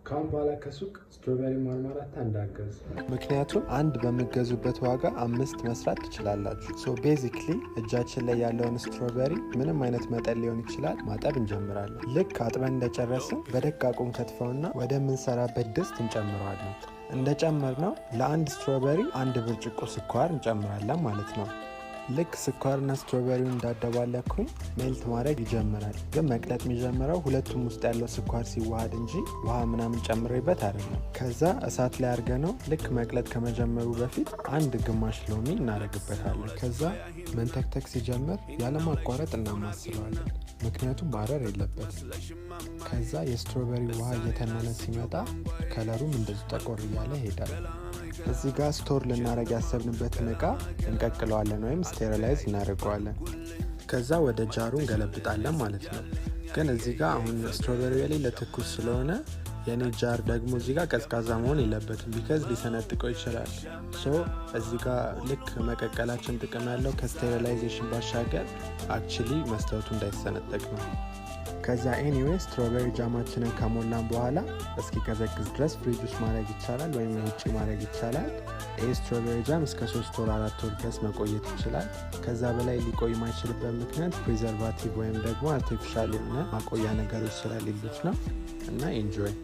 ካሁን በኋላ ከሱቅ ስትሮቤሪ ማርማራታ እንዳገዙ። ምክንያቱም አንድ በሚገዙበት ዋጋ 5 መስራት ትችላላችሁ። ሶ ቤዚክሊ እጃችን ላይ ያለውን ስትሮቤሪ ምንም አይነት መጠን ሊሆን ይችላል ማጠብ እንጀምራለን። ልክ አጥበን እንደጨረስን በደቃቁን ከትፈውና ወደምንሰራበት ድስት እንጨምረዋለን። እንደጨመርነው ለአንድ ስትሮቤሪ 1 ብርጭቆ ስኳር እንጨምራለን ማለት ነው። ልክ ስኳርና ስትሮቤሪውን እንዳደባለኩኝ ሜልት ማድረግ ይጀምራል። ግን መቅለጥ የሚጀምረው ሁለቱም ውስጥ ያለው ስኳር ሲዋሃድ እንጂ ውሃ ምናምን ጨምሬበት አይደለም። ከዛ እሳት ላይ አድርገነው ልክ መቅለጥ ከመጀመሩ በፊት 1 ግማሽ ሎሚ እናደርግበታለን። ከዛ መንተክተክ ሲጀምር ያለማቋረጥ እናማስለዋለን፣ ምክንያቱም ማረር የለበትም። ከዛ የስትሮቤሪ ውሃ እየተነነ ሲመጣ ከለሩም እንደዚህ ጠቆር እያለ ይሄዳል። እዚህ ጋር ስቶር ልናደርግ ያሰብንበትን እቃ እንቀቅለዋለን ወይም ስቴሪላይዝ እናደርገዋለን። ከዛ ወደ ጃሩ እንገለብጣለን ማለት ነው። ግን እዚህ ጋር አሁን ስትሮቤሪ ላይ ለትኩስ ስለሆነ የኔ ጃር ደግሞ እዚህ ጋር ቀዝቃዛ መሆን የለበትም፣ ቢካዝ ሊሰነጥቀው ይችላል። ሶ እዚህ ጋር ልክ መቀቀላችን ጥቅም ያለው ከስቴሪላይዜሽን ባሻገር አክቹሊ መስታወቱ እንዳይሰነጠቅ ነው። ከዛ ኤኒዌይ ስትሮቤሪ ጃማችንን ከሞላን በኋላ እስኪቀዘቅዝ ድረስ ፍሪጅ ውስጥ ማድረግ ይቻላል ወይም ውጭ ማድረግ ይቻላል። ይህ ስትሮቤሪ ጃም እስከ 3 ወር 4 ወር ድረስ መቆየት ይችላል። ከዛ በላይ ሊቆይ ማይችልበት ምክንያት ፕሪዘርቫቲቭ ወይም ደግሞ አርቲፊሻል የሆነ ማቆያ ነገሮች ስለሌሉት ነው። እና ኢንጆይ